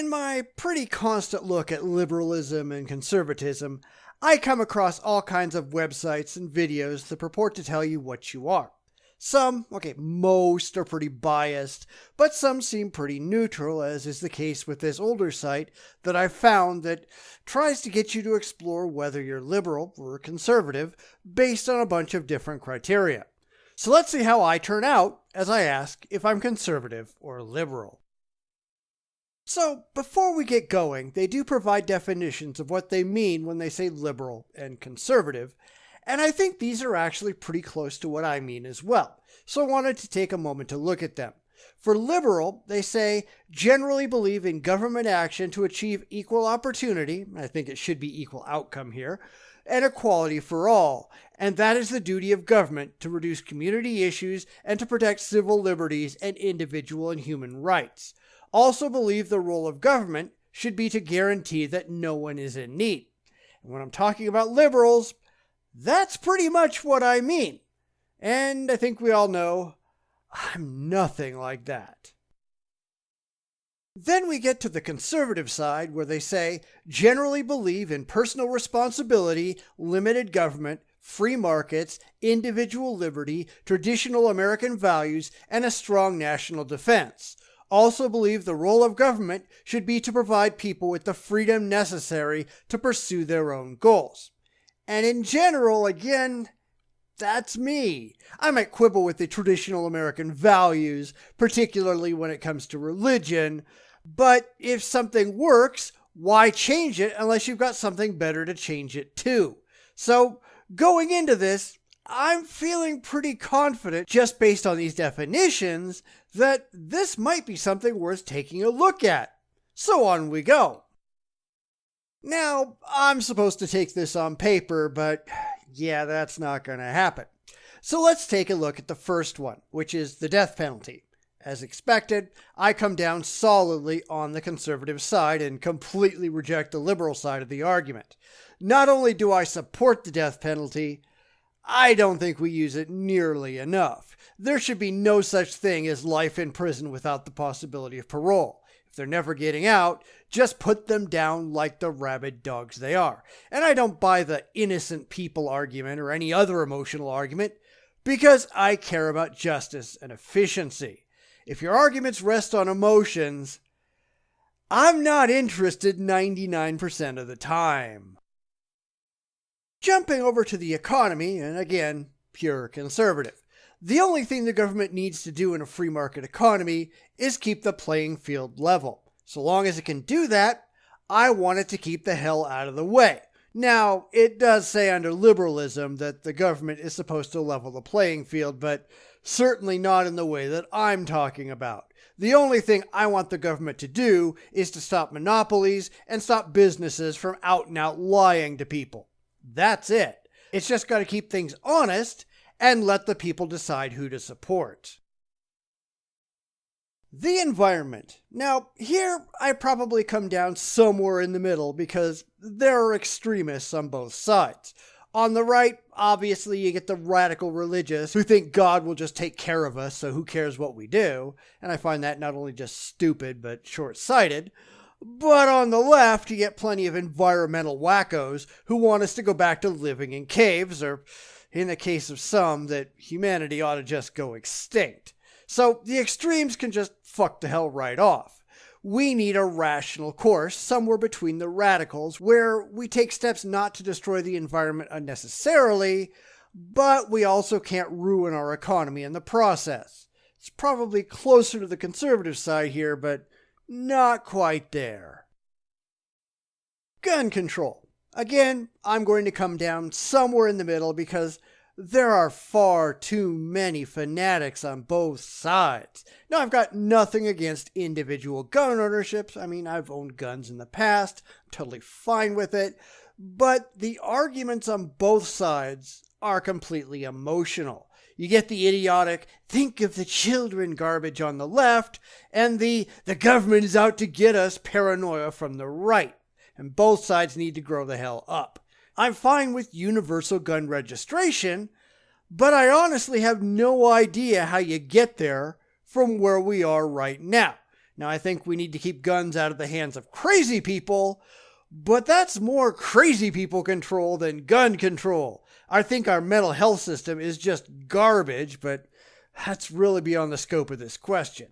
In my pretty constant look at liberalism and conservatism, I come across all kinds of websites and videos that purport to tell you what you are. Most are pretty biased, but some seem pretty neutral, as is the case with this older site that I've found that tries to get you to explore whether you're liberal or conservative based on a bunch of different criteria. So let's see how I turn out as I ask if I'm conservative or liberal. So, before we get going, they do provide definitions of what they mean when they say liberal and conservative, and I think these are actually pretty close to what I mean as well, so I wanted to take a moment to look at them. For liberal, they say, generally believe in government action to achieve equal opportunity, I think it should be equal outcome here, and equality for all, and that is the duty of government to reduce community issues and to protect civil liberties and individual and human rights. Also believe the role of government should be to guarantee that no one is in need. And when I'm talking about liberals, that's pretty much what I mean. And I think we all know I'm nothing like that. Then we get to the conservative side where they say, generally believe in personal responsibility, limited government, free markets, individual liberty, traditional American values, and a strong national defense. Also believe the role of government should be to provide people with the freedom necessary to pursue their own goals. And in general, again, that's me. I might quibble with the traditional American values, particularly when it comes to religion, but if something works, why change it unless you've got something better to change it to? So, going into this, I'm feeling pretty confident, just based on these definitions, that this might be something worth taking a look at. So on we go. Now, I'm supposed to take this on paper, but yeah, that's not going to happen. So let's take a look at the first one, which is the death penalty. As expected, I come down solidly on the conservative side and completely reject the liberal side of the argument. Not only do I support the death penalty, I don't think we use it nearly enough. There should be no such thing as life in prison without the possibility of parole. If they're never getting out, just put them down like the rabid dogs they are. And I don't buy the innocent people argument or any other emotional argument because I care about justice and efficiency. If your arguments rest on emotions, I'm not interested 99% of the time. Jumping over to the economy, and again, pure conservative. The only thing the government needs to do in a free market economy is keep the playing field level. So long as it can do that, I want it to keep the hell out of the way. Now, it does say under liberalism that the government is supposed to level the playing field, but certainly not in the way that I'm talking about. The only thing I want the government to do is to stop monopolies and stop businesses from out and out lying to people. That's it. It's just got to keep things honest and let the people decide who to support. The environment. Now, here I probably come down somewhere in the middle because there are extremists on both sides. On the right, obviously you get the radical religious who think God will just take care of us, so who cares what we do? And I find that not only just stupid, but short-sighted. But on the left, you get plenty of environmental wackos who want us to go back to living in caves, or in the case of some, that humanity ought to just go extinct. So the extremes can just fuck the hell right off. We need a rational course somewhere between the radicals where we take steps not to destroy the environment unnecessarily, but we also can't ruin our economy in the process. It's probably closer to the conservative side here, but not quite there. Gun control. Again, I'm going to come down somewhere in the middle because there are far too many fanatics on both sides. Now, I've got nothing against individual gun ownerships. I mean, I've owned guns in the past. I'm totally fine with it. But the arguments on both sides are completely emotional. You get the idiotic, think of the children garbage on the left, and the government is out to get us paranoia from the right. And both sides need to grow the hell up. I'm fine with universal gun registration, but I honestly have no idea how you get there from where we are right now. Now, I think we need to keep guns out of the hands of crazy people, but that's more crazy people control than gun control. I think our mental health system is just garbage, but that's really beyond the scope of this question.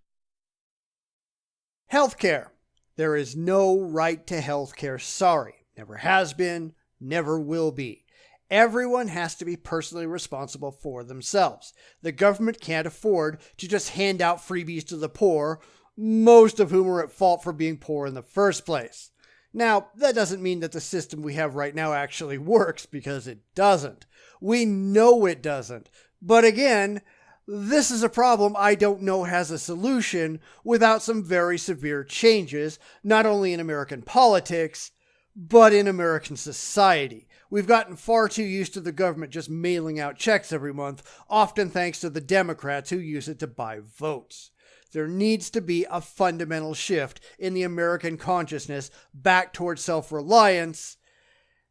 Healthcare. There is no right to healthcare. Sorry. Never has been, never will be. Everyone has to be personally responsible for themselves. The government can't afford to just hand out freebies to the poor, most of whom are at fault for being poor in the first place. Now, that doesn't mean that the system we have right now actually works, because it doesn't. We know it doesn't. But again, this is a problem I don't know has a solution without some very severe changes, not only in American politics, but in American society. We've gotten far too used to the government just mailing out checks every month, often thanks to the Democrats who use it to buy votes. There needs to be a fundamental shift in the American consciousness back towards self-reliance,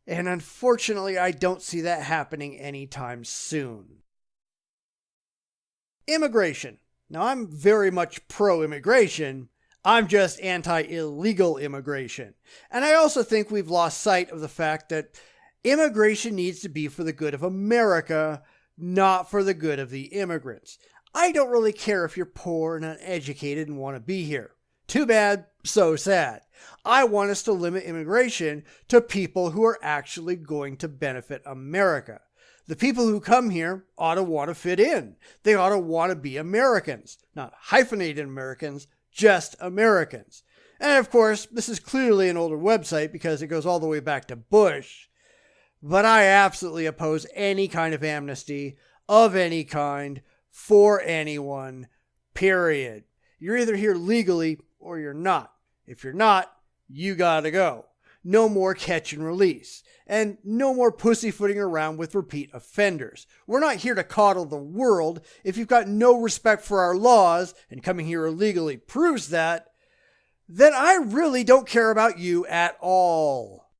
and unfortunately, I don't see that happening anytime soon. Immigration. Now, I'm very much pro-immigration. I'm just anti-illegal immigration. And I also think we've lost sight of the fact that immigration needs to be for the good of America, not for the good of the immigrants. I don't really care if you're poor and uneducated and want to be here. Too bad, so sad. I want us to limit immigration to people who are actually going to benefit America. The people who come here ought to want to fit in. They ought to want to be Americans, not hyphenated Americans, just Americans. And of course, this is clearly an older website because it goes all the way back to Bush. But I absolutely oppose any kind of amnesty of any kind for anyone, period. You're either here legally or you're not. If you're not, you gotta go. No more catch and release. And no more pussyfooting around with repeat offenders. We're not here to coddle the world. If you've got no respect for our laws, and coming here illegally proves that, then I really don't care about you at all.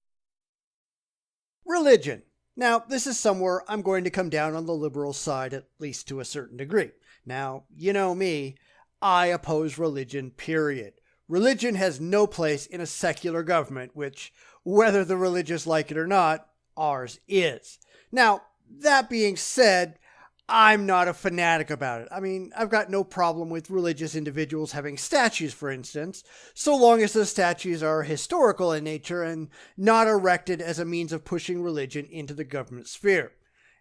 Religion. Now, this is somewhere I'm going to come down on the liberal side, at least to a certain degree. Now, you know me, I oppose religion, period. Religion has no place in a secular government, which, whether the religious like it or not, ours is. Now, that being said, I'm not a fanatic about it. I mean, I've got no problem with religious individuals having statues, for instance, so long as the statues are historical in nature and not erected as a means of pushing religion into the government sphere.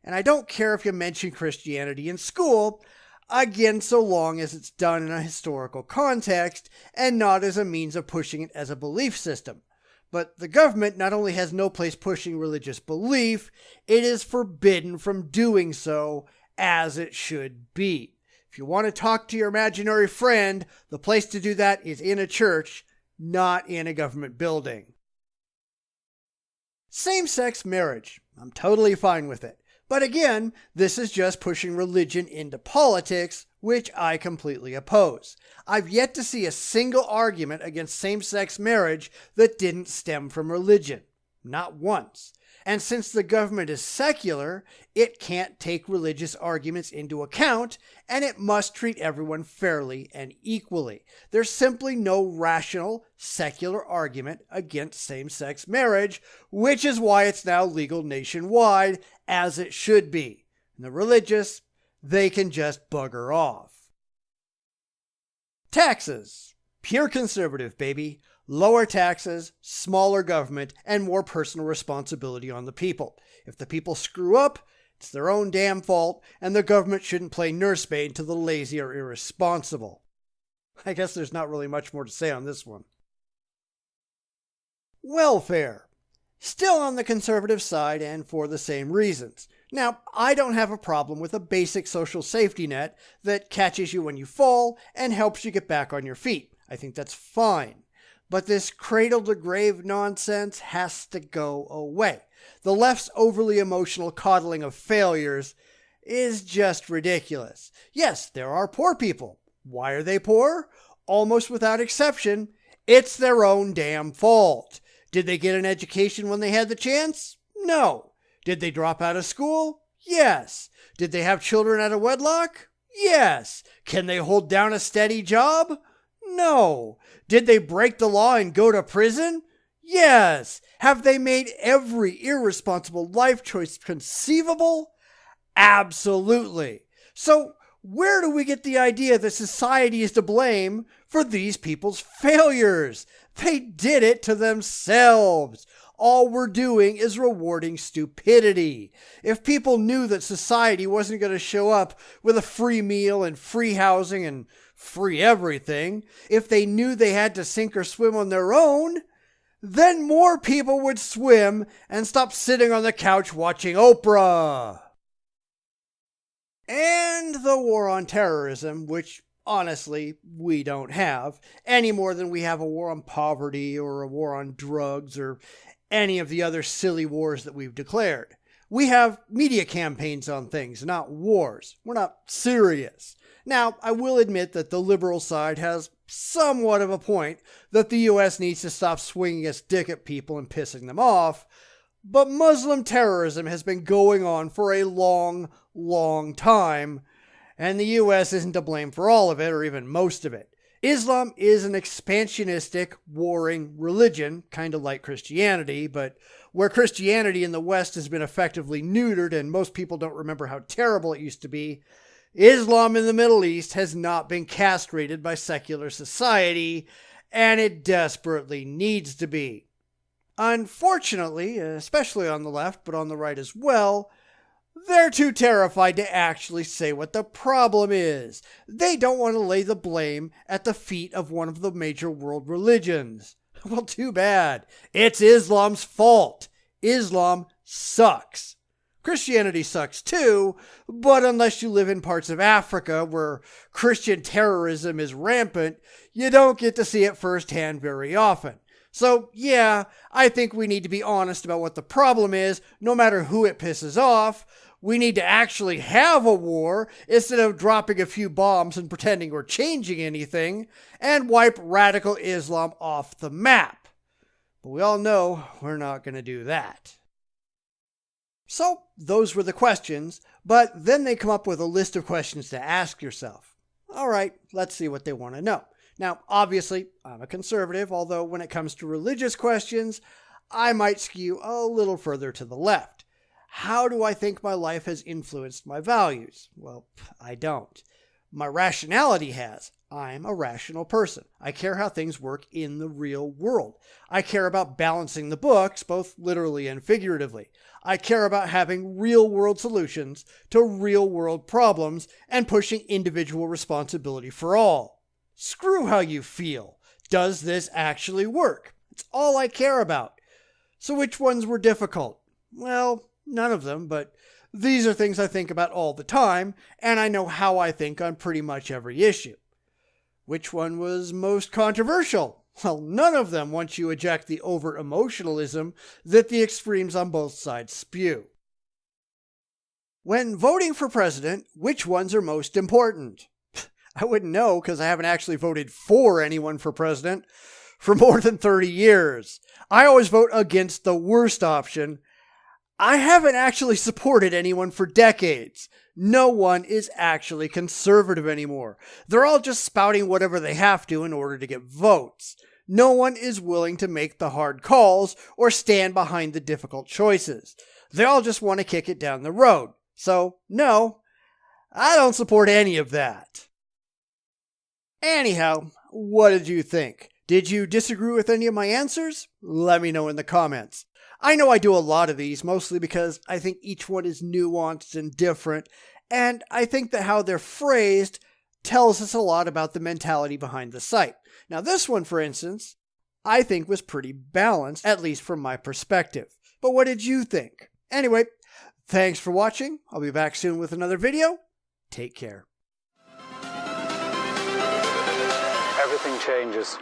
And I don't care if you mention Christianity in school, again, so long as it's done in a historical context and not as a means of pushing it as a belief system. But the government not only has no place pushing religious belief, it is forbidden from doing so, as it should be. If you want to talk to your imaginary friend, the place to do that is in a church, not in a government building. Same-sex marriage. I'm totally fine with it. But again, this is just pushing religion into politics, which I completely oppose. I've yet to see a single argument against same-sex marriage that didn't stem from religion. Not once. And since the government is secular, it can't take religious arguments into account, and it must treat everyone fairly and equally. There's simply no rational, secular argument against same-sex marriage, which is why it's now legal nationwide, as it should be. And the religious, they can just bugger off. Taxes. Pure conservative, baby. Lower taxes, smaller government, and more personal responsibility on the people. If the people screw up, it's their own damn fault, and the government shouldn't play nursemaid to the lazy or irresponsible. I guess there's not really much more to say on this one. Welfare. Still on the conservative side, and for the same reasons. Now, I don't have a problem with a basic social safety net that catches you when you fall and helps you get back on your feet. I think that's fine. But this cradle-to-grave nonsense has to go away. The left's overly emotional coddling of failures is just ridiculous. Yes, there are poor people. Why are they poor? Almost without exception, it's their own damn fault. Did they get an education when they had the chance? No. Did they drop out of school? Yes. Did they have children out of wedlock? Yes. Can they hold down a steady job? No. Did they break the law and go to prison? Yes. Have they made every irresponsible life choice conceivable? Absolutely. So, where do we get the idea that society is to blame for these people's failures? They did it to themselves. All we're doing is rewarding stupidity. If people knew that society wasn't going to show up with a free meal and free housing and free everything, if they knew they had to sink or swim on their own, then more people would swim and stop sitting on the couch watching Oprah. And the war on terrorism, which honestly we don't have, any more than we have a war on poverty or a war on drugs or any of the other silly wars that we've declared. We have media campaigns on things, not wars. We're not serious. Now, I will admit that the liberal side has somewhat of a point that the US needs to stop swinging its dick at people and pissing them off, but Muslim terrorism has been going on for a long time, and the US isn't to blame for all of it, or even most of it. Islam is an expansionistic, warring religion, kind of like Christianity, but where Christianity in the West has been effectively neutered and most people don't remember how terrible it used to be, Islam in the Middle East has not been castrated by secular society, and it desperately needs to be. Unfortunately, especially on the left, but on the right as well, they're too terrified to actually say what the problem is. They don't want to lay the blame at the feet of one of the major world religions. Well, too bad. It's Islam's fault. Islam sucks. Christianity sucks too, but unless you live in parts of Africa where Christian terrorism is rampant, you don't get to see it firsthand very often. So yeah, I think we need to be honest about what the problem is, no matter who it pisses off. We need to actually have a war instead of dropping a few bombs and pretending we're changing anything, and wipe radical Islam off the map. But we all know we're not going to do that. So those were the questions, but then they come up with a list of questions to ask yourself. All right, let's see what they want to know. Now, obviously, I'm a conservative, although when it comes to religious questions, I might skew a little further to the left. How do I think my life has influenced my values? Well, I don't. My rationality has. I'm a rational person. I care how things work in the real world. I care about balancing the books, both literally and figuratively. I care about having real-world solutions to real-world problems and pushing individual responsibility for all. Screw how you feel. Does this actually work? It's all I care about. So which ones were difficult? Well, none of them, but these are things I think about all the time, and I know how I think on pretty much every issue. Which one was most controversial? Well, none of them once you eject the overt emotionalism that the extremes on both sides spew. When voting for president, which ones are most important? I wouldn't know because I haven't actually voted for anyone for president for more than 30 years. I always vote against the worst option. I haven't actually supported anyone for decades. No one is actually conservative anymore. They're all just spouting whatever they have to in order to get votes. No one is willing to make the hard calls or stand behind the difficult choices. They all just want to kick it down the road. So, no, I don't support any of that. Anyhow, what did you think? Did you disagree with any of my answers? Let me know in the comments. I know I do a lot of these, mostly because I think each one is nuanced and different, and I think that how they're phrased tells us a lot about the mentality behind the site. Now this one, for instance, I think was pretty balanced, at least from my perspective. But what did you think? Anyway, thanks for watching. I'll be back soon with another video. Take care. Everything changes.